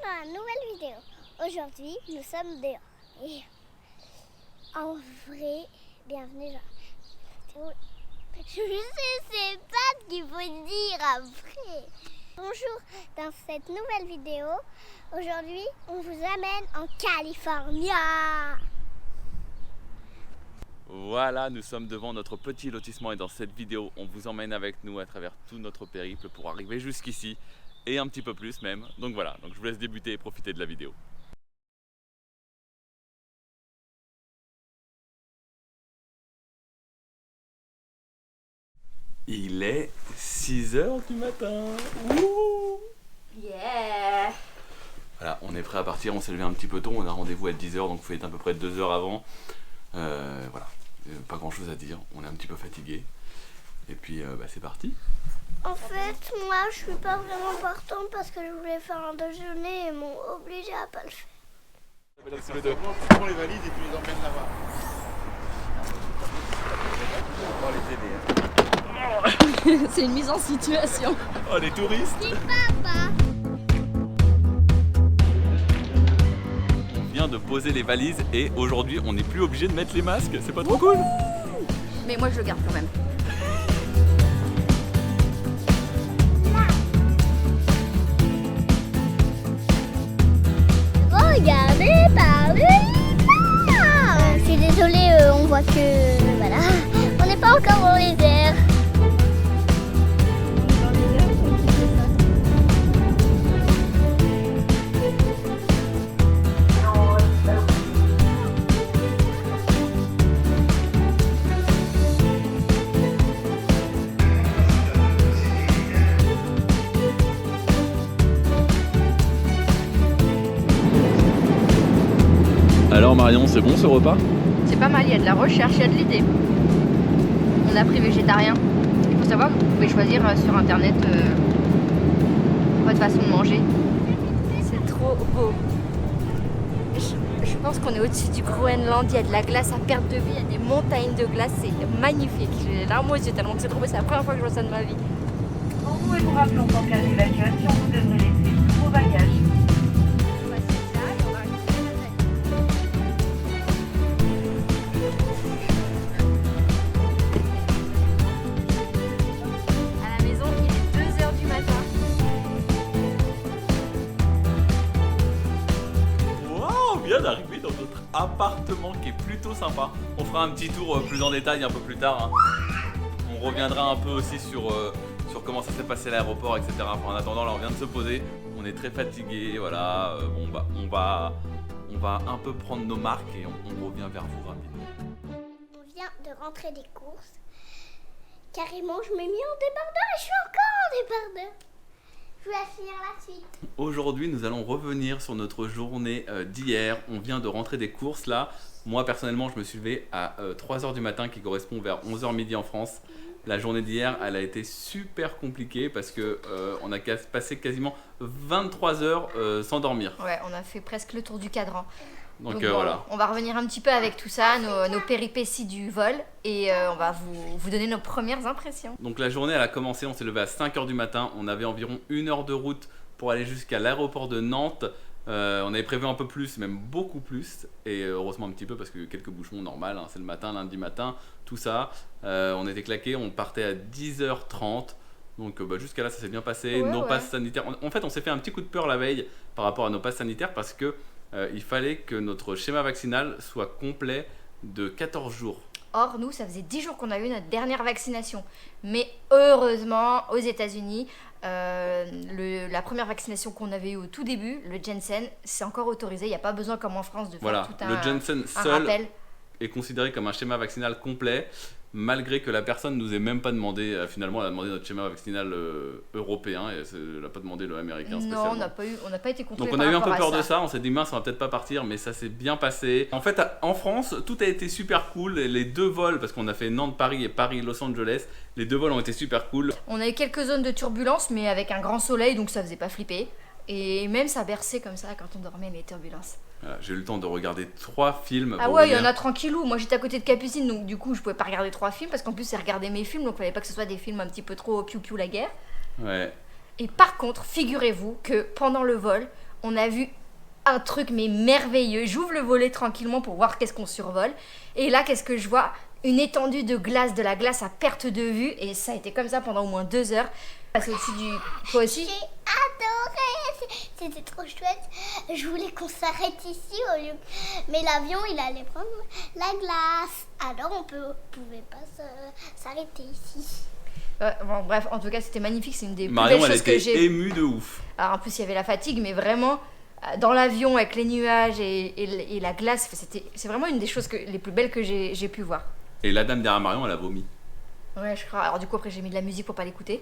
dans une nouvelle vidéo. Aujourd'hui, nous sommes dehors. Et en vrai, bienvenue dans la vidéo. Je sais pas ce qu'il faut dire après. Bonjour, dans cette nouvelle vidéo, aujourd'hui, on vous amène en Californie. Voilà, nous sommes devant notre petit lotissement et dans cette vidéo, on vous emmène avec nous à travers tout notre périple pour arriver jusqu'ici et un petit peu plus même. Donc voilà, donc je vous laisse débuter et profiter de la vidéo. Il est 6h du matin. Wouh! Yeah! Voilà, on est prêt à partir, on s'est levé un petit peu tôt, on a rendez-vous à 10h, donc il faut être à peu près 2 heures avant. Voilà, pas grand chose à dire, on est un petit peu fatigué. Et puis c'est parti. En fait, moi, je suis pas vraiment partante parce que je voulais faire un déjeuner et m'ont obligé à pas le faire. Tu prends les valises et tu les emmènes là-bas. On va les aider. C'est une mise en situation. Oh, les touristes! Dis papa! On vient de poser les valises et aujourd'hui on n'est plus obligé de mettre les masques, c'est pas trop cool? Mais moi je le garde quand même. Regardez par là! Je suis désolée, on voit que... Voilà, on n'est pas encore dans les airs. Alors Marion, c'est bon ce repas? C'est pas mal, il y a de la recherche, il y a de l'idée. On a pris végétarien. Il faut savoir que vous pouvez choisir sur internet votre façon de manger. C'est trop beau. Je pense qu'on est au-dessus du Groenland, il y a de la glace à perte de vue, il y a des montagnes de glace, c'est magnifique. J'ai les larmes aux yeux tellement que c'est trop beau, c'est la première fois que je vois ça de ma vie. Pour vous et vous rappelons qu'en cas d'évacuation, vous devrez laisser tous vos bagages. À la maison, il est 2h du matin. Wow, on vient d'arriver dans notre appartement qui est plutôt sympa. On fera un petit tour plus en détail un peu plus tard. On reviendra un peu aussi sur comment ça s'est passé à l'aéroport, etc. Enfin, en attendant, là on vient de se poser. On est très fatigué, voilà. On va un peu prendre nos marques et on revient vers vous rapidement. On vient de rentrer des courses. Carrément, je m'ai mis en débardeur et je suis encore en débardeur. Je vais finir la suite. Aujourd'hui, nous allons revenir sur notre journée d'hier. On vient de rentrer des courses là. Moi, personnellement, je me suis levé à 3h du matin, qui correspond vers 11h midi en France. La journée d'hier, elle a été super compliquée parce que on a passé quasiment 23 heures sans dormir. Ouais, on a fait presque le tour du cadran. Donc bon, voilà. On va revenir un petit peu avec tout ça, nos péripéties du vol, et on va vous donner nos premières impressions. Donc la journée, elle a commencé, on s'est levé à 5h du matin. On avait environ 1 heure de route pour aller jusqu'à l'aéroport de Nantes. On avait prévu un peu plus, même beaucoup plus, et heureusement un petit peu parce que quelques bouchons normal, hein, c'est le matin, lundi matin, tout ça. On était claqués, on partait à 10h30. Donc jusqu'à là ça s'est bien passé, Ouais, nos ouais. passes sanitaires. En fait on s'est fait un petit coup de peur la veille par rapport à nos passes sanitaires parce que il fallait que notre schéma vaccinal soit complet de 14 jours. Or, nous, ça faisait 10 jours qu'on a eu notre dernière vaccination. Mais heureusement, aux États-Unis, la première vaccination qu'on avait eue au tout début, le Janssen, c'est encore autorisé. Il n'y a pas besoin, comme en France, de faire Voilà, tout le Janssen un seul rappel. est considéré comme un schéma vaccinal complet, malgré que la personne nous ait même pas demandé, finalement elle a demandé notre schéma vaccinal européen et elle n'a pas demandé le américain spécialement. Non, on n'a pas été contrôlé. Donc on a eu un peu peur de ça, on s'est dit mince on va peut-être pas partir, mais ça s'est bien passé. En fait en France tout a été super cool, les deux vols, parce qu'on a fait Nantes-Paris et Paris-Los Angeles, les deux vols ont été super cool. On a eu quelques zones de turbulence, mais avec un grand soleil, donc ça faisait pas flipper. Et même ça berçait comme ça quand on dormait, les turbulences. Voilà, j'ai eu le temps de regarder 3 films. Ah ouais, il y en a tranquillou. Moi j'étais à côté de Capucine, donc du coup je pouvais pas regarder 3 films parce qu'en plus c'est regarder mes films, donc il fallait pas que ce soit des films un petit peu trop piou piou la guerre. Ouais. Et par contre, figurez-vous que pendant le vol, on a vu un truc mais merveilleux. J'ouvre le volet tranquillement pour voir qu'est-ce qu'on survole. Et là, qu'est-ce que je vois? Une étendue de glace, de la glace à perte de vue. Et ça a été comme ça pendant au moins 2 heures. Passer au-dessus du... Toi aussi? J'ai adoré, c'était trop chouette. Je voulais qu'on s'arrête ici au lieu. Mais l'avion, il allait prendre la glace. Alors on pouvait pas s'arrêter ici. Bon, bref, en tout cas, c'était magnifique. C'est une des plus Marion, belles elle choses que était j'ai. émue de ouf. Alors en plus, il y avait la fatigue, mais vraiment, dans l'avion avec les nuages et la glace, c'est vraiment une des choses les plus belles que j'ai pu voir. Et la dame derrière Marion, elle a vomi. Ouais, je crois. Alors du coup, après, j'ai mis de la musique pour pas l'écouter.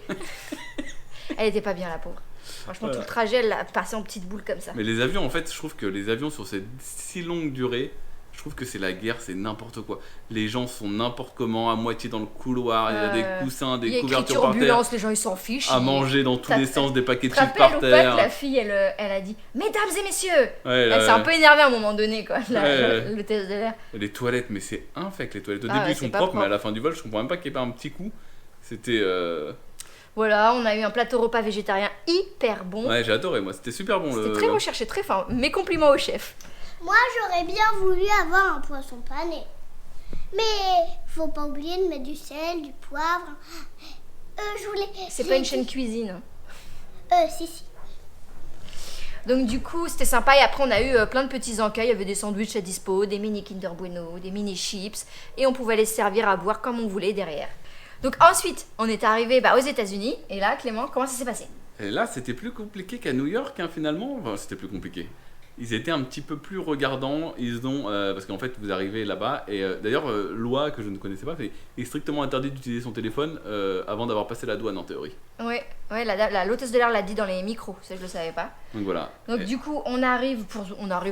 Elle était pas bien, la pauvre. Franchement, Voilà. tout le trajet, elle a passé en petites boules comme ça. Mais les avions, en fait, je trouve que les avions sur cette si longue durée, je trouve que c'est la guerre, c'est n'importe quoi. Les gens sont n'importe comment, à moitié dans le couloir, il y a des coussins, Il y des a couvertures écrit par terre, turbulence, les gens ils s'en fichent. à manger dans tous les sens, des paquets de Tu te chips par rappelles ou pas que terre. la fille, elle a dit « Mesdames et messieurs !» Ouais, Elle s'est un peu énervée à un moment donné, quoi, Ouais. le test de l'air. Les toilettes, mais c'est infect les toilettes. Au Ah début, ouais, ils sont c'est pas propres, mais à propre. la fin du vol, je comprends même pas qu'il n'y ait pas un petit coup. C'était. Voilà, on a eu un plateau repas végétarien hyper bon. Ouais, j'ai adoré, moi. C'était super bon. C'était très recherché, très fin. Mes compliments au chef. Moi, j'aurais bien voulu avoir un poisson pané. Mais faut pas oublier de mettre du sel, du poivre. Je voulais. C'est pas une chaîne cuisine. Si. Donc du coup, c'était sympa. Et après, on a eu plein de petits encas. Il y avait des sandwichs à dispo, des mini Kinder Bueno, des mini chips. Et on pouvait les servir à boire comme on voulait derrière. Donc ensuite, on est arrivé aux États-Unis. Et là, Clément, comment ça s'est passé? Et là, c'était plus compliqué qu'à New York, hein, finalement. Enfin, c'était plus compliqué. Ils étaient un petit peu plus regardants. Ils ont. Parce qu'en fait, vous arrivez là-bas. Et d'ailleurs, loi que je ne connaissais pas, c'est strictement interdit d'utiliser son téléphone avant d'avoir passé la douane, en théorie. Ouais, l'hôtesse de l'air l'a dit dans les micros. Ça, je le savais pas. Donc voilà. Donc du coup, on arrive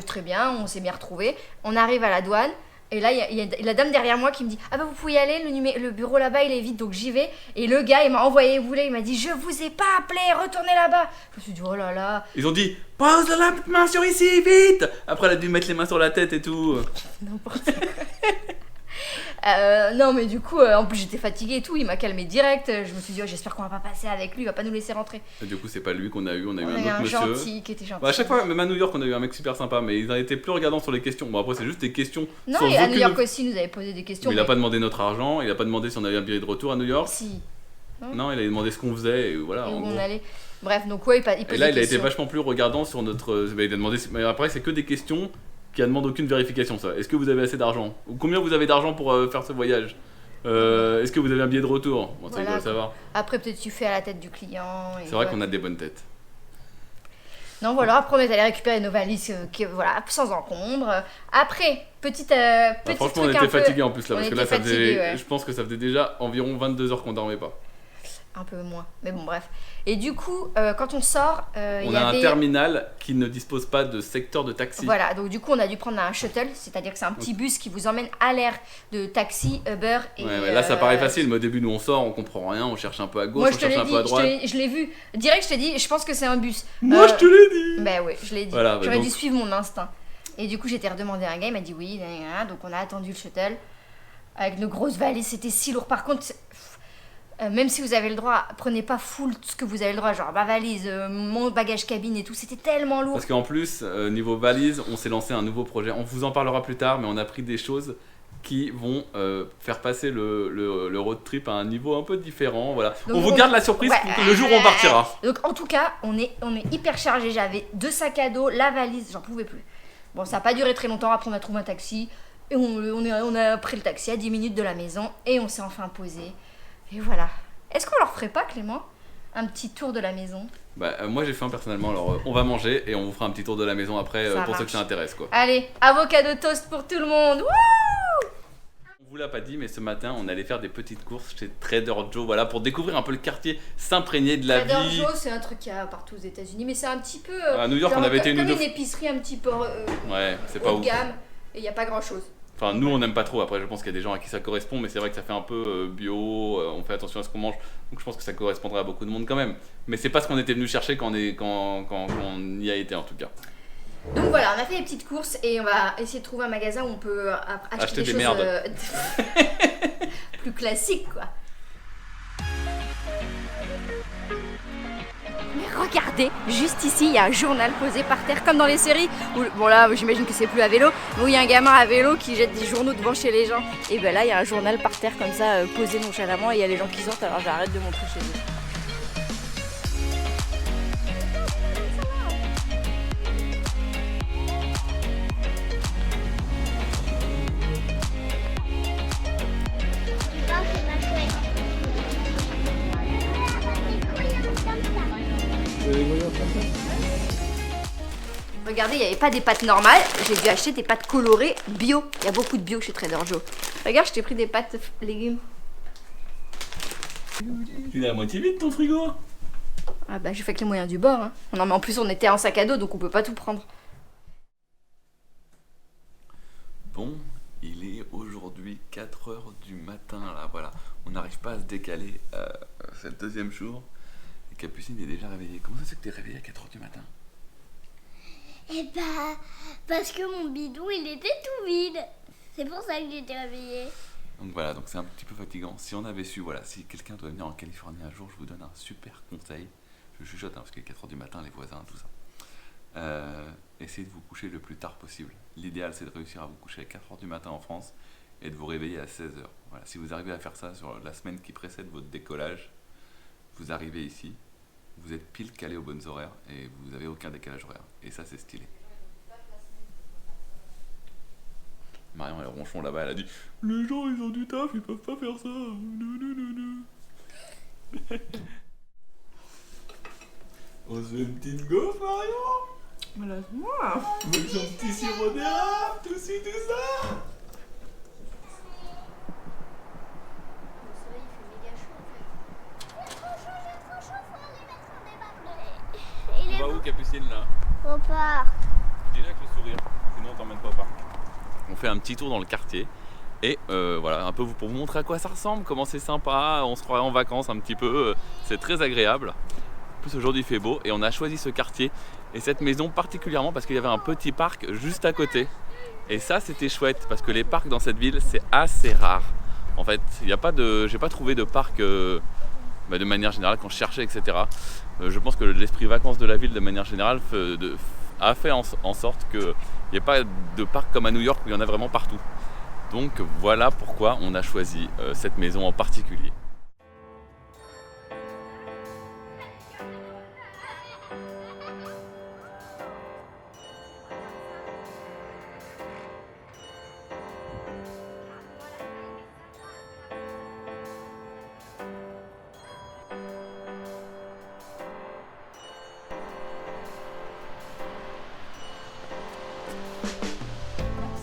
très bien, on s'est bien retrouvés. On arrive à la douane. Et là, il y a la dame derrière moi qui me dit « Ah bah vous pouvez y aller, le bureau là-bas il est vide, donc j'y vais. » Et le gars, il m'a envoyé bouler, il m'a dit « Je vous ai pas appelé, retournez là-bas. » Je me suis dit « Oh là là. » Ils ont dit pose la main sur ici, vite. Après, elle a dû mettre les mains sur la tête et tout. N'importe quoi. Non mais du coup, en plus j'étais fatiguée et tout, il m'a calmé direct. Je me suis dit « Oh, j'espère qu'on va pas passer avec lui, il va pas nous laisser rentrer. » Et du coup, c'est pas lui qu'on a eu, on a eu On un a eu autre un monsieur. gentil qui était gentil. Bah, à chaque fois, même à New York, on a eu un mec super sympa, mais ils ont été plus regardants sur les questions. Bon, après, c'est juste des questions. Non, sans et à aucune- New York aussi, il nous avait posé des questions. Mais il a pas demandé notre argent, il a pas demandé si on avait un billet de retour à New York. Si. Non, il a demandé ce qu'on faisait, et voilà. Et où en on gros. allait. Bref, donc ouais, il posait Et des là, il a été questions. vachement plus regardant sur notre. Bah, il a demandé. Mais après, c'est que des questions qui ne demandent aucune vérification, ça. Est-ce que vous avez assez d'argent? Ou combien vous avez d'argent pour faire ce voyage? Est-ce que vous avez un billet de retour? Bon, ça, il Voilà, doit le savoir. Après, peut-être tu fais à la tête du client. C'est vrai qu'on a des bonnes têtes. Non, voilà, après on est allé récupérer nos valises voilà, sans encombre. Après, petit Bah, truc franchement, on un était peu... fatigués en plus là, on parce que là, était ça faisait. fatigués, ouais. Je pense que ça faisait déjà environ 22 heures qu'on dormait pas. Un peu moins, mais bon, bref. Et du coup, quand on sort, il On y a avait... un terminal qui ne dispose pas de secteur de taxi. Voilà, donc du coup, on a dû prendre un shuttle, c'est-à-dire que c'est un petit bus qui vous emmène à l'aire de taxi, Uber et... Ouais, là ça paraît facile, mais au début nous on sort, on comprend rien, on cherche un peu à gauche, Moi, on je te cherche l'ai un dit, peu à droite. je l'ai vu. Direct, je t'ai dit, je pense que c'est un bus. Moi je te l'ai dit. Bah ouais, je l'ai dit. Voilà, bah J'aurais donc- dû suivre mon instinct. Et du coup, j'étais redemandé à un gars, il m'a dit oui, donc on a attendu le shuttle. Avec nos grosses valises, c'était si lourd. Par contre, même si vous avez le droit, prenez pas full tout ce que vous avez le droit, genre ma valise, mon bagage cabine et tout, c'était tellement lourd. Parce qu'en plus, niveau valise, on s'est lancé un nouveau projet. On vous en parlera plus tard, mais on a pris des choses qui vont faire passer le road trip à un niveau un peu différent. Voilà. Donc, on vous garde la surprise Ouais. pour le jour où on partira. Donc en tout cas, on est hyper chargé. J'avais 2 sacs à dos, la valise, j'en pouvais plus. Bon, ça n'a pas duré très longtemps. Après, on a trouvé un taxi. Et on a pris le taxi à 10 minutes de la maison. Et on s'est enfin posé. Et voilà. Est-ce qu'on leur ferait pas, Clément, un petit tour de la maison? Bah, moi j'ai faim personnellement, alors on va manger et on vous fera un petit tour de la maison après Ça pour ceux que marche. ça intéresse quoi. Allez, avocado toast pour tout le monde. Wouh! On vous l'a pas dit, mais ce matin on allait faire des petites courses chez Trader Joe, voilà, pour découvrir un peu le quartier, s'imprégner de la Trader vie. Joe, c'est un truc qu'il y a partout aux États-Unis, mais c'est un petit peu. À New York, genre, on avait été une ou comme deux une épicerie un petit peu Ouais, c'est haut pas de ouf. gamme, et il n'y a pas grand chose. Enfin, nous on n'aime pas trop. Après, je pense qu'il y a des gens à qui ça correspond, mais c'est vrai que ça fait un peu bio. On fait attention à ce qu'on mange, donc je pense que ça correspondrait à beaucoup de monde quand même. Mais c'est pas ce qu'on était venu chercher quand on y a été en tout cas. Donc voilà, on a fait des petites courses et on va essayer de trouver un magasin où on peut acheter Acheter des choses merdes. plus classiques quoi. Mais regardez, juste ici, il y a un journal posé par terre, comme dans les séries. Où, bon là, j'imagine que c'est plus à vélo, mais où il y a un gamin à vélo qui jette des journaux devant chez les gens. Et ben là, il y a un journal par terre comme ça, posé nonchalamment, et il y a les gens qui sortent, alors j'arrête de montrer chez eux. Non, c'est pas chouette. Regardez, il n'y avait pas des pâtes normales, j'ai dû acheter des pâtes colorées bio. Il y a beaucoup de bio chez Trader Joe. Regarde, je t'ai pris des pâtes légumes. Il est à moitié vide ton frigo. Ah bah j'ai fait avec les moyens du bord. Hein. Non mais en plus on était en sac à dos donc on peut pas tout prendre. Bon, il est aujourd'hui 4h du matin là, voilà. On n'arrive pas à se décaler, c'est le deuxième jour. Et Capucine est déjà réveillée. Comment ça se fait que t'es réveillée à 4h du matin? Eh bah, parce que mon bidon il était tout vide. C'est pour ça que j'étais réveillée. Donc voilà, donc c'est un petit peu fatigant. Si on avait su, voilà, si quelqu'un doit venir en Californie un jour, je vous donne un super conseil. Je chuchote hein, parce que 4h du matin, les voisins, tout ça. Essayez de vous coucher le plus tard possible. L'idéal, c'est de réussir à vous coucher à 4h du matin en France et de vous réveiller à 16h. Voilà, si vous arrivez à faire ça sur la semaine qui précède votre décollage, vous arrivez ici, vous êtes pile calé aux bonnes horaires et vous n'avez aucun décalage horaire. Et ça, c'est stylé. Marion, elle ronchon là-bas, elle a dit « Les gens, ils ont du taf, ils peuvent pas faire ça. » On se fait une petite gaufre, Marion? Laisse-moi. Avec son petit sirop d'érable, tout ci, tout ça. Le soleil il fait méga chaud en fait. J'ai trop chaud, faut aller mettre en débat. Il On est va où, Capucine, là? au parc. Dis-le avec le sourire, sinon on t'emmène pas au parc. On fait un petit tour dans le quartier et voilà, un peu pour vous montrer à quoi ça ressemble, comment c'est sympa, on se croirait en vacances un petit peu, c'est très agréable. En plus aujourd'hui il fait beau et on a choisi ce quartier et cette maison particulièrement parce qu'il y avait un petit parc juste à côté. Et ça c'était chouette parce que les parcs dans cette ville c'est assez rare. En fait, il y a pas de, j'ai pas trouvé de parc de manière générale quand je cherchais etc. Je pense que l'esprit vacances de la ville de manière générale a fait en sorte qu'il n'y ait pas de parc comme à New York où il y en a vraiment partout. Donc voilà pourquoi on a choisi cette maison en particulier.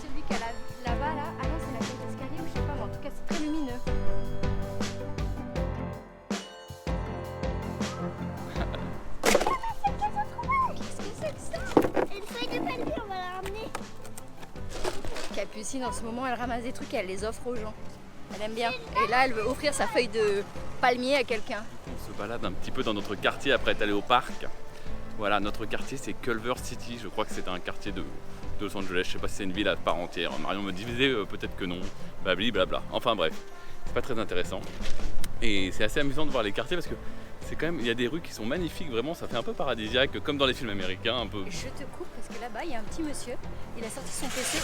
Celui qui a là-bas là, ah non c'est la cage d'escalier ou je sais pas mais en tout cas c'est très lumineux. Qu'est-ce que c'est que ça? Une feuille de palmier, on va la ramener. Capucine en ce moment elle ramasse des trucs et elle les offre aux gens. Elle aime bien. Et là elle veut offrir sa feuille de palmier à quelqu'un. On se balade un petit peu dans notre quartier après être allé au parc. Voilà, notre quartier c'est Culver City, je crois que c'est un quartier de Los Angeles, je sais pas si c'est une ville à part entière. Marion me disait peut-être que non, blabla. Enfin bref, c'est pas très intéressant. Et c'est assez amusant de voir les quartiers parce que c'est quand même, il y a des rues qui sont magnifiques, vraiment ça fait un peu paradisiaque comme dans les films américains un peu. Je te coupe parce que là-bas il y a un petit monsieur, il a sorti son PC,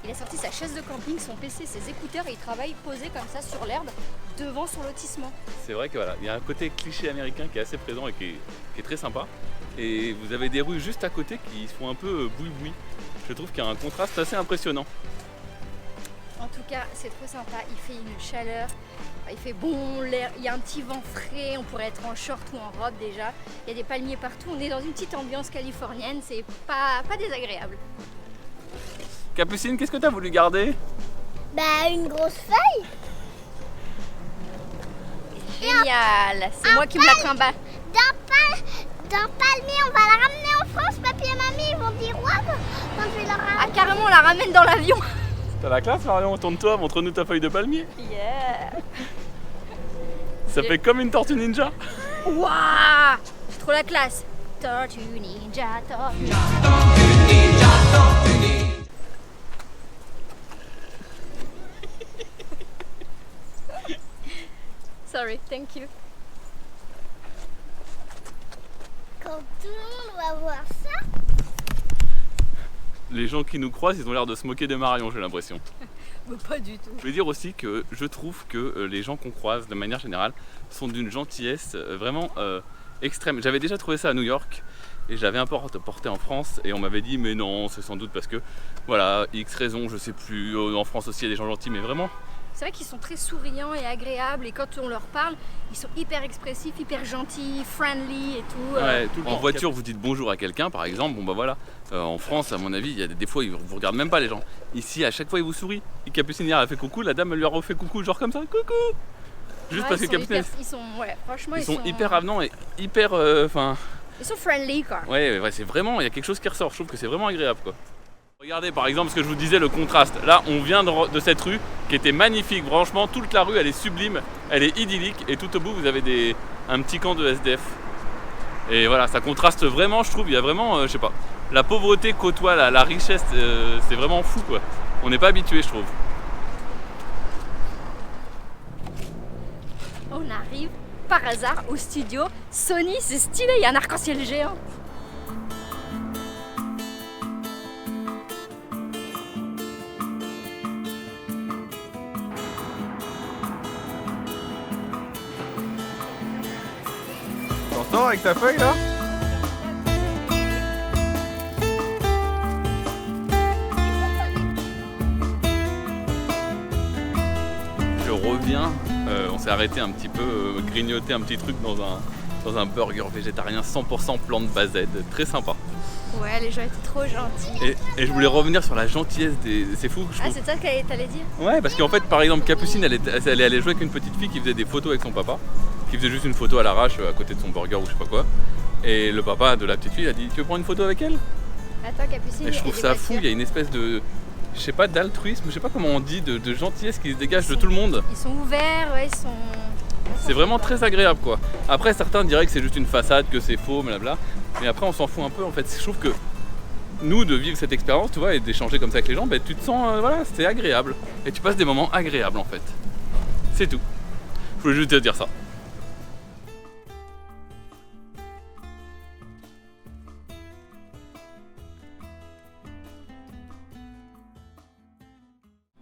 il a sorti sa chaise de camping, son PC, ses écouteurs et il travaille posé comme ça sur l'herbe devant son lotissement. C'est vrai que voilà, il y a un côté cliché américain qui est assez présent et qui est très sympa. Et vous avez des rues juste à côté qui font un peu boui-boui. Je trouve qu'il y a un contraste assez impressionnant. En tout cas, c'est trop sympa, il fait une chaleur, il fait bon l'air, il y a un petit vent frais, on pourrait être en short ou en robe déjà. Il y a des palmiers partout, on est dans une petite ambiance californienne, c'est pas désagréable. Capucine, qu'est-ce que tu as voulu garder? Bah, une grosse feuille. Génial, c'est moi qui me la trimballe. D'un palmier, on va la ramener en France. Papy et mamie, ils vont dire ouais quand je vais la Ah ramener. carrément, on la ramène dans l'avion. T'as la classe Marion, tourne-toi, montre-nous ta feuille de palmier. Yeah. Ça fait comme une tortue ninja. Waouh, c'est trop la classe. Tortue ninja, tortue. Sorry, thank you. quand tout le monde va voir ça. Les gens qui nous croisent, ils ont l'air de se moquer de Marion, j'ai l'impression. Pas du tout. Je veux dire aussi que je trouve que les gens qu'on croise, de manière générale, sont d'une gentillesse vraiment extrême. J'avais déjà trouvé ça à New York et j'avais un peu porté en France et on m'avait dit mais non, c'est sans doute parce que voilà, X raison, je sais plus, en France aussi il y a des gens gentils, mais vraiment. C'est vrai qu'ils sont très souriants et agréables et quand on leur parle, ils sont hyper expressifs, hyper gentils, friendly et tout. Ouais, en voiture, vous dites bonjour à quelqu'un par exemple, bon bah voilà. En France, à mon avis, il y a des fois, ils vous regardent même pas les gens. Ici, à chaque fois, ils vous sourient. Et Capucine hier a fait coucou, la dame elle lui a refait coucou, genre comme ça, coucou. Juste parce que Capucine. Franchement, ils sont hyper avenants et hyper. Ils sont friendly quoi. Ouais, c'est vraiment, il y a quelque chose qui ressort. Je trouve que c'est vraiment agréable quoi. Regardez par exemple ce que je vous disais, le contraste. Là, on vient de cette rue qui était magnifique. Franchement, toute la rue, elle est sublime, elle est idyllique. Et tout au bout, vous avez un petit camp de SDF. Et voilà, ça contraste vraiment, je trouve. Il y a vraiment, je sais pas, la pauvreté côtoie la richesse. C'est vraiment fou quoi. On n'est pas habitué, je trouve. On arrive par hasard au studio Sony, c'est stylé, il y a un arc-en-ciel géant. T'entends avec ta feuille là? Je reviens, on s'est arrêté un petit peu, grignoter un petit truc dans un burger végétarien 100% plante based, très sympa. Ouais, les gens étaient trop gentils. Et je voulais revenir sur la gentillesse des... C'est fou, je trouve. C'est ça que t'allais dire? Ouais, parce qu'en fait, par exemple, Capucine, elle allait jouer avec une petite fille qui faisait des photos avec son papa, qui faisait juste une photo à l'arrache à côté de son burger ou je sais pas quoi. Et le papa de la petite fille a dit: tu veux prendre une photo avec elle? Attends, Capucine. Et je trouve ça fou, il y a une espèce de... Je sais pas, d'altruisme, je sais pas comment on dit, de gentillesse qui se dégage de tout le monde. Ils sont ouverts, ouais, ils sont... C'est vraiment très agréable quoi. Après certains diraient que c'est juste une façade, que c'est faux, blabla. Mais après on s'en fout un peu en fait. Je trouve que nous de vivre cette expérience, tu vois, et d'échanger comme ça avec les gens, ben, tu te sens, voilà, c'est agréable. Et tu passes des moments agréables en fait. C'est tout. Je voulais juste te dire ça.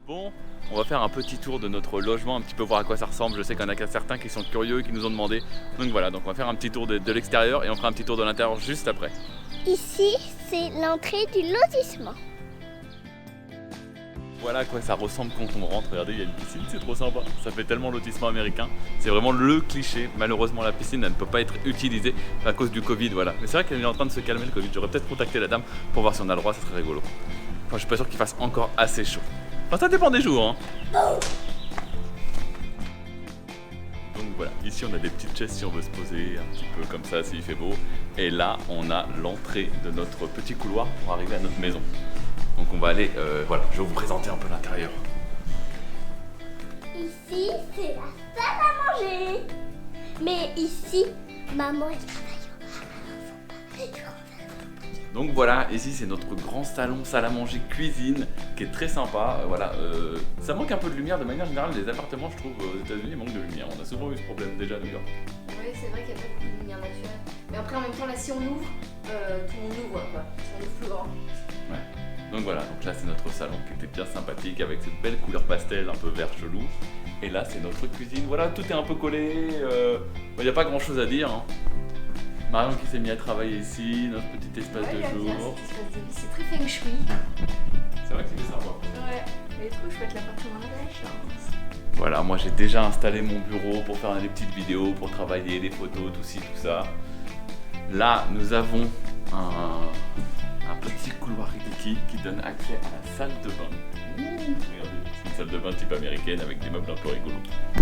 Bon, on va faire un petit tour de notre logement, un petit peu voir à quoi ça ressemble. Je sais qu'il y en a certains qui sont curieux et qui nous ont demandé. Donc voilà, donc on va faire un petit tour de l'extérieur et on fera un petit tour de l'intérieur juste après. Ici, c'est l'entrée du lotissement. Voilà à quoi ça ressemble quand on rentre. Regardez, il y a une piscine, c'est trop sympa. Ça fait tellement lotissement américain. C'est vraiment le cliché. Malheureusement, la piscine, elle ne peut pas être utilisée à cause du Covid, voilà. Mais c'est vrai qu'elle est en train de se calmer le Covid. J'aurais peut-être contacté la dame pour voir si on a le droit, ça serait rigolo. Enfin, je suis pas sûr qu'il fasse encore assez chaud. Enfin, ça dépend des jours, hein. Donc voilà, ici on a des petites chaises si on veut se poser un petit peu comme ça s'il fait beau. Et là, on a l'entrée de notre petit couloir pour arriver à notre maison. Donc on va aller, voilà, je vais vous présenter un peu l'intérieur. Ici, c'est la salle à manger. Mais ici, maman est Donc voilà, ici c'est notre grand salon, salle à manger, cuisine, qui est très sympa. Voilà, ça manque un peu de lumière de manière générale. Les appartements, je trouve, aux États-Unis manquent de lumière. On a souvent eu ce problème déjà à New York. Oui, c'est vrai qu'il n'y a pas beaucoup de lumière naturelle. Mais après, en même temps, là, si on ouvre, tout le monde ouvre, quoi. Si on ouvre plus grand. Ouais. Donc voilà, donc là c'est notre salon qui était bien sympathique avec cette belle couleur pastel, un peu vert chelou. Et là c'est notre cuisine. Voilà, tout est un peu collé. Il n'y a pas grand chose à dire. Hein. Marion qui s'est mis à travailler ici, notre petit espace de jour. C'est très feng shui. C'est vrai que c'était sympa. Ouais, il est trop chouette l'appartement de la chance. Voilà, moi j'ai déjà installé mon bureau pour faire des petites vidéos, pour travailler, des photos, tout ci, tout ça. Là, nous avons un petit couloir qui donne accès à la salle de bain. Regardez, c'est une salle de bain type américaine avec des meubles un peu rigolos.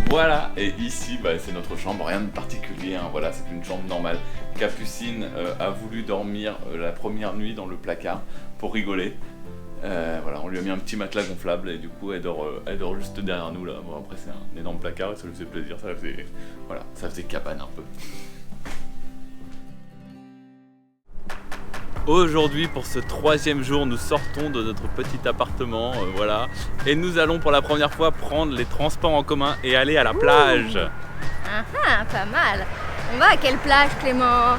Voilà, et ici bah, c'est notre chambre, rien de particulier, hein. Voilà, c'est une chambre normale. Capucine a voulu dormir la première nuit dans le placard pour rigoler. Voilà, on lui a mis un petit matelas gonflable et du coup elle dort juste derrière nous là. Bon après c'est un énorme placard et ça lui faisait plaisir, ça faisait cabane un peu. Aujourd'hui, pour ce 3e jour, nous sortons de notre petit appartement, voilà, et nous allons pour la première fois prendre les transports en commun et aller à la plage. Ah, pas mal. On va à quelle plage, Clément?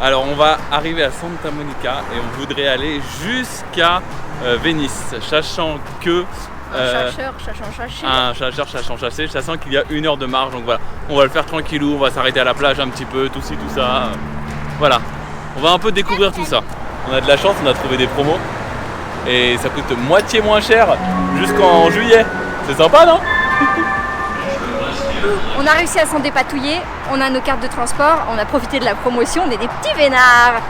Alors on va arriver à Santa Monica et on voudrait aller jusqu'à Venice, sachant que Un chercheur, sachant chasser, sachant qu'il y a 1 heure de marche, donc voilà, on va le faire tranquillou, on va s'arrêter à la plage un petit peu, tout ci, tout ça, voilà, on va un peu découvrir tout ça. On a de la chance, on a trouvé des promos et ça coûte moitié moins cher jusqu'en juillet, c'est sympa non? On a réussi à s'en dépatouiller, on a nos cartes de transport, on a profité de la promotion, on est des petits vénards.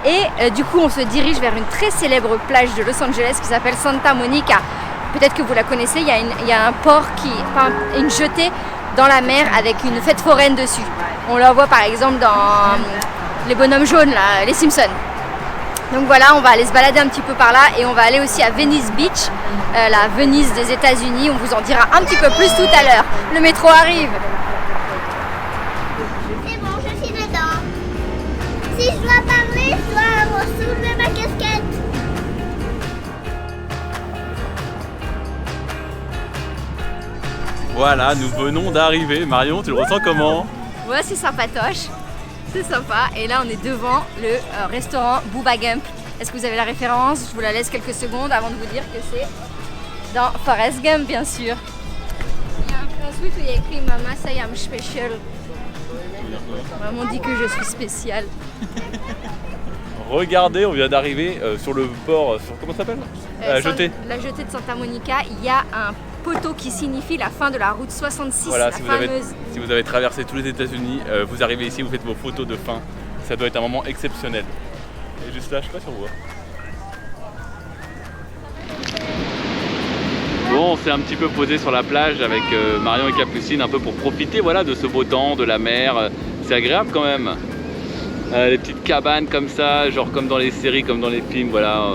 Et du coup on se dirige vers une très célèbre plage de Los Angeles qui s'appelle Santa Monica. Peut-être que vous la connaissez, il y a un port, une jetée dans la mer avec une fête foraine dessus. On la voit par exemple dans les bonhommes jaunes, là, les Simpsons. Donc voilà, on va aller se balader un petit peu par là et on va aller aussi à Venice Beach, la Venise des États-Unis. On vous en dira un petit peu plus tout à l'heure. Le métro arrive. C'est bon, je suis dedans. Si je dois parler, je dois soulever ma casquette. Voilà, nous venons d'arriver. Marion, tu le ressens comment? Ouais, c'est sympatoche. C'est sympa. Et là, on est devant le restaurant Bubba Gump. Est-ce que vous avez la référence? Je vous la laisse quelques secondes avant de vous dire que c'est dans Forrest Gump, bien sûr. Il y a un petit truc où il y a écrit Mama I am special. Maman dit que je suis spéciale. Regardez, on vient d'arriver sur le port, comment ça s'appelle? La jetée. La jetée de Santa Monica. Il y a un poteau qui signifie la fin de la route 66, Voilà, la si fameuse. vous avez traversé tous les États-Unis, vous arrivez ici, vous faites vos photos de fin. Ça doit être un moment exceptionnel. Et juste là, je sais pas si on voit. Bon, on s'est un petit peu posé sur la plage avec Marion et Capucine, un peu pour profiter, voilà, de ce beau temps, de la mer. C'est agréable quand même. Les petites cabanes comme ça, genre comme dans les séries, comme dans les films, voilà.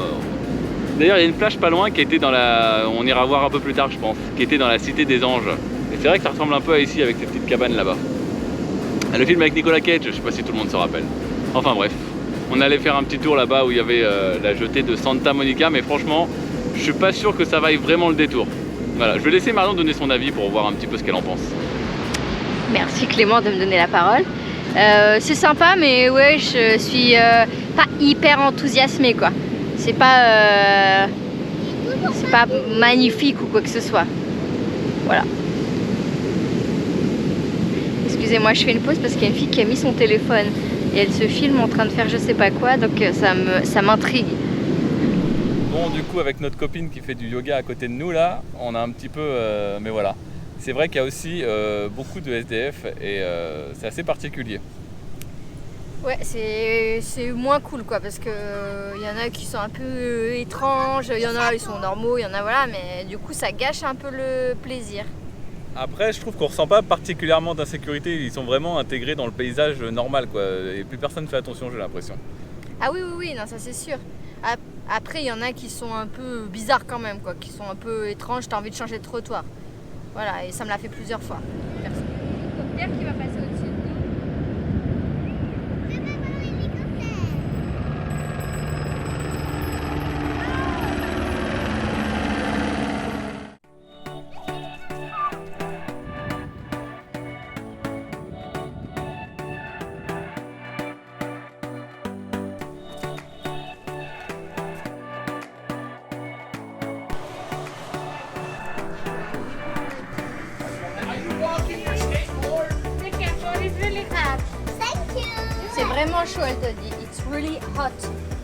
D'ailleurs, il y a une plage pas loin qui était dans la... On ira voir un peu plus tard, je pense, qui était dans la Cité des Anges. Et c'est vrai que ça ressemble un peu à ici avec ces petites cabanes là-bas. Le film avec Nicolas Cage, je sais pas si tout le monde se rappelle. Enfin bref, on allait faire un petit tour là-bas où il y avait la jetée de Santa Monica, mais franchement, je suis pas sûr que ça vaille vraiment le détour. Voilà, je vais laisser Marion donner son avis pour voir un petit peu ce qu'elle en pense. Merci Clément de me donner la parole. C'est sympa, mais ouais, je suis pas hyper enthousiasmée quoi. C'est pas magnifique ou quoi que ce soit. Voilà. Excusez-moi, je fais une pause parce qu'il y a une fille qui a mis son téléphone et elle se filme en train de faire je sais pas quoi, donc ça m'intrigue. Bon, du coup, avec notre copine qui fait du yoga à côté de nous là, on a un petit peu... mais voilà. C'est vrai qu'il y a aussi beaucoup de SDF et c'est assez particulier. Ouais, c'est moins cool quoi, parce que y en a qui sont un peu étranges, il y en a ils sont normaux, il y en a voilà, mais du coup ça gâche un peu le plaisir. Après, je trouve qu'on ressent pas particulièrement d'insécurité, ils sont vraiment intégrés dans le paysage normal quoi, et plus personne fait attention, j'ai l'impression. Ah oui, non, ça c'est sûr. Après, il y en a qui sont un peu bizarres quand même, quoi, qui sont un peu étranges, t'as envie de changer de trottoir. Voilà, et ça me l'a fait plusieurs fois. L'hélicoptère qui va passer au-dessus de nous. C'est vraiment chaud, elle te dit. It's really hot.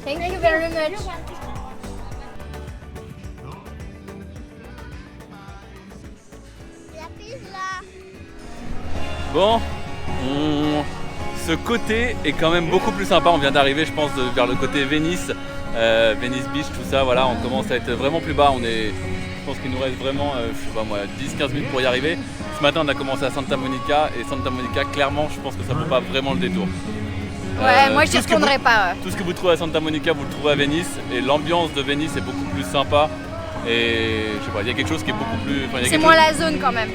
Thank you very much. La piste là. Bon, ce côté est quand même beaucoup plus sympa, on vient d'arriver je pense vers le côté Venice, Venice Beach, tout ça, voilà, on commence à être vraiment plus bas, je pense qu'il nous reste vraiment, je sais pas moi, 10-15 minutes pour y arriver. Ce matin on a commencé à Santa Monica et Santa Monica clairement je pense que ça vaut pas vraiment le détour. Ouais, moi je retournerai pas. Tout ce que vous trouvez à Santa Monica vous le trouvez à Venise et l'ambiance de Venise est beaucoup plus sympa et je sais pas, il y a quelque chose qui est beaucoup plus... C'est moins la zone quand même.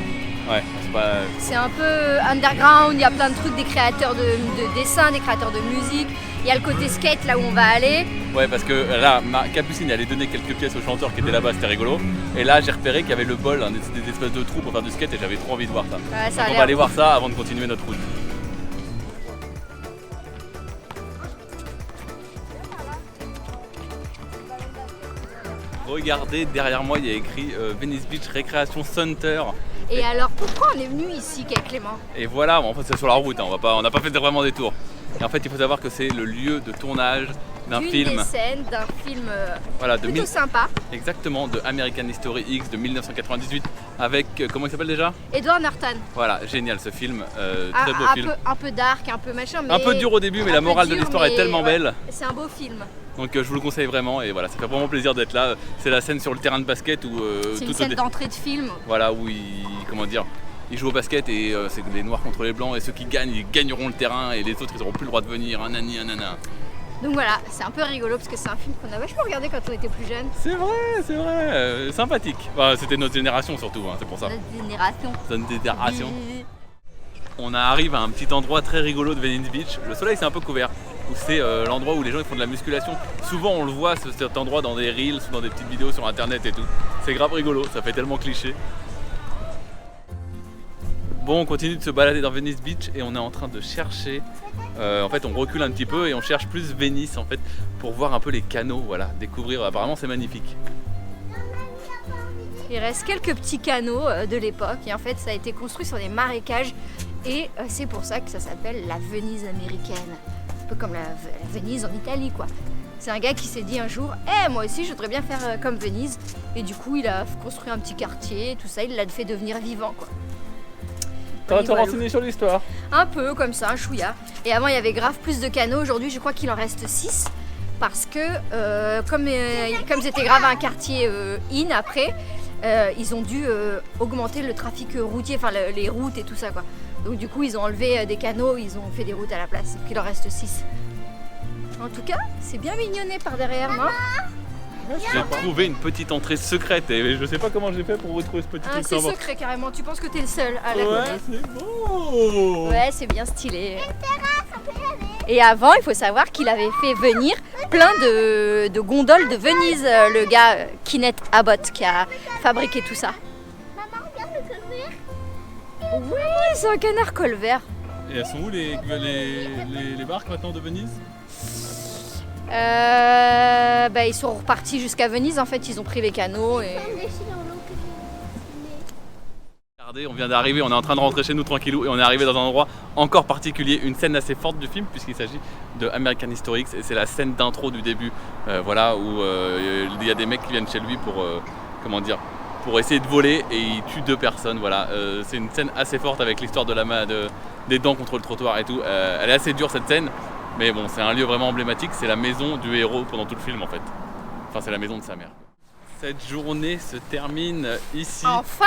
Ouais, c'est pas... C'est un peu underground, il y a plein de trucs, des créateurs de dessins, des créateurs de musique. Il y a le côté skate là où on va aller. Ouais, parce que là, Capucine allait donner quelques pièces au chanteur qui était là-bas, c'était rigolo. Et là, j'ai repéré qu'il y avait le bol, des espèces de trous pour faire du skate et j'avais trop envie de voir ça. Ouais, donc on va aller voir ça avant de continuer notre route. Regardez, derrière moi il y a écrit Venice Beach Recreation Center. Et alors pourquoi on est venu ici, Clément? Et voilà, bon, en fait c'est sur la route, hein, on n'a pas fait vraiment des tours. Et en fait il faut savoir que c'est le lieu de tournage d'un film. Des scènes d'un film Voilà, plutôt sympa. Exactement, de American History X de 1998 avec, comment il s'appelle déjà? Edward Norton. Voilà, génial ce film, très beau film. Un peu dark, un peu machin, mais... Un peu dur au début, mais la morale de l'histoire est tellement belle. C'est un beau film. Donc je vous le conseille vraiment et voilà, ça fait vraiment plaisir d'être là. C'est la scène sur le terrain de basket où... c'est une scène d'entrée de film. Voilà, où ils jouent au basket et c'est les noirs contre les blancs et ceux qui gagnent, ils gagneront le terrain et les autres ils n'auront plus le droit de venir, un nani, un nana. Donc voilà, c'est un peu rigolo parce que c'est un film qu'on a vachement regardé quand on était plus jeune. C'est vrai, sympathique. Enfin, c'était notre génération surtout, hein, c'est pour ça. Notre génération. On arrive à un petit endroit très rigolo de Venice Beach. Le soleil c'est un peu couvert, où c'est l'endroit où les gens ils font de la musculation. Souvent on le voit cet endroit dans des reels ou dans des petites vidéos sur internet et tout. C'est grave rigolo, ça fait tellement cliché. Bon, on continue de se balader dans Venice Beach et on est en train de chercher. En fait, on recule un petit peu et on cherche plus Venice en fait pour voir un peu les canaux, voilà, découvrir. Apparemment, c'est magnifique. Il reste quelques petits canaux de l'époque et en fait, ça a été construit sur des marécages et c'est pour ça que ça s'appelle la Venise américaine. Un peu comme la Venise en Italie, quoi. C'est un gars qui s'est dit un jour, moi aussi, je voudrais bien faire comme Venise. Et du coup, il a construit un petit quartier, tout ça, il l'a fait devenir vivant, quoi. T'as te renseigner sur l'histoire? Un peu comme ça, un chouïa. Et avant il y avait grave plus de canaux, aujourd'hui je crois qu'il en reste 6. Parce que comme c'était grave un quartier in après, ils ont dû augmenter le trafic routier, enfin les routes et tout ça quoi. Donc du coup ils ont enlevé des canaux, ils ont fait des routes à la place. Donc il en reste 6. En tout cas, c'est bien mignonné par derrière, non? J'ai trouvé une petite entrée secrète et je sais pas comment j'ai fait pour retrouver ce petit truc. C'est secret carrément, tu penses que t'es le seul à la Ouais, connaître. c'est beau. Ouais, c'est bien stylé. Et avant, il faut savoir qu'il avait fait venir plein de gondoles de Venise, le gars Kenneth Abbott qui a fabriqué tout ça. Maman, regarde le colvert. Oui, c'est un canard colvert. Et elles sont où les barques maintenant de Venise? Ils sont repartis jusqu'à Venise, en fait, ils ont pris les canaux et... Regardez, on vient d'arriver, on est en train de rentrer chez nous tranquillou et on est arrivé dans un endroit encore particulier, une scène assez forte du film puisqu'il s'agit de American History X et c'est la scène d'intro du début, voilà, où il y a des mecs qui viennent chez lui pour essayer de voler et ils tuent 2 personnes, voilà. C'est une scène assez forte avec l'histoire des dents contre le trottoir et tout. Elle est assez dure cette scène. Mais bon, c'est un lieu vraiment emblématique, c'est la maison du héros pendant tout le film en fait. Enfin, c'est la maison de sa mère. Cette journée se termine ici. Enfin!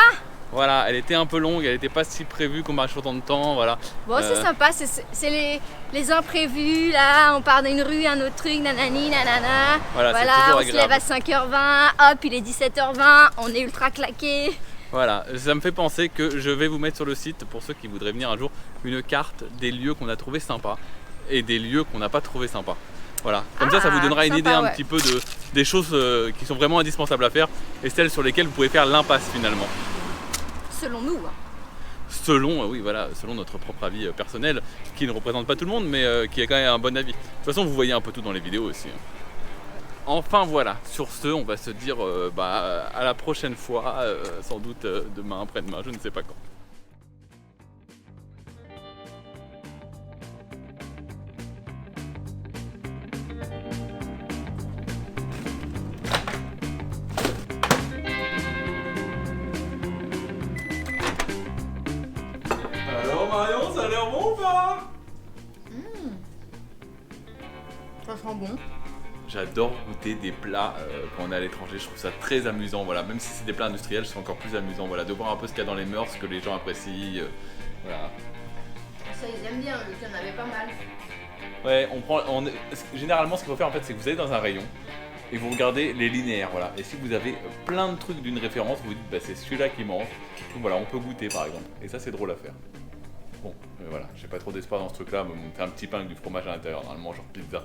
Voilà, elle était un peu longue, elle n'était pas si prévue qu'on marche autant de temps, voilà. Bon, c'est sympa, c'est les imprévus, là, on part d'une rue, un autre truc, nanani, nanana. Voilà, on se lève à 5h20, hop, il est 17h20, on est ultra claqué. Voilà, ça me fait penser que je vais vous mettre sur le site, pour ceux qui voudraient venir un jour, une carte des lieux qu'on a trouvés sympas et des lieux qu'on n'a pas trouvé sympas. Voilà, comme ça vous donnera une idée un petit peu des choses qui sont vraiment indispensables à faire et celles sur lesquelles vous pouvez faire l'impasse finalement. Selon nous. Selon, oui, voilà, selon notre propre avis personnel, qui ne représente pas tout le monde, mais qui est quand même un bon avis. De toute façon, vous voyez un peu tout dans les vidéos aussi. Enfin voilà, sur ce, on va se dire à la prochaine fois, sans doute demain, après-demain, je ne sais pas quand. Alors Marion, ça a l'air bon ou pas? Ça sent bon. J'adore goûter des plats quand on est à l'étranger, je trouve ça très amusant, voilà. Même si c'est des plats industriels, c'est encore plus amusant, voilà, de voir un peu ce qu'il y a dans les mœurs, ce que les gens apprécient, voilà. Ça ils aiment bien, il y en avait pas mal. Ouais, généralement ce qu'il faut faire en fait, c'est que vous allez dans un rayon et vous regardez les linéaires, voilà. Et si vous avez plein de trucs d'une référence, vous dites c'est celui-là qui manque, donc voilà, on peut goûter par exemple. Et ça c'est drôle à faire. Bon, voilà, j'ai pas trop d'espoir dans ce truc-là, mais on fait un petit pain avec du fromage à l'intérieur, normalement genre pizza.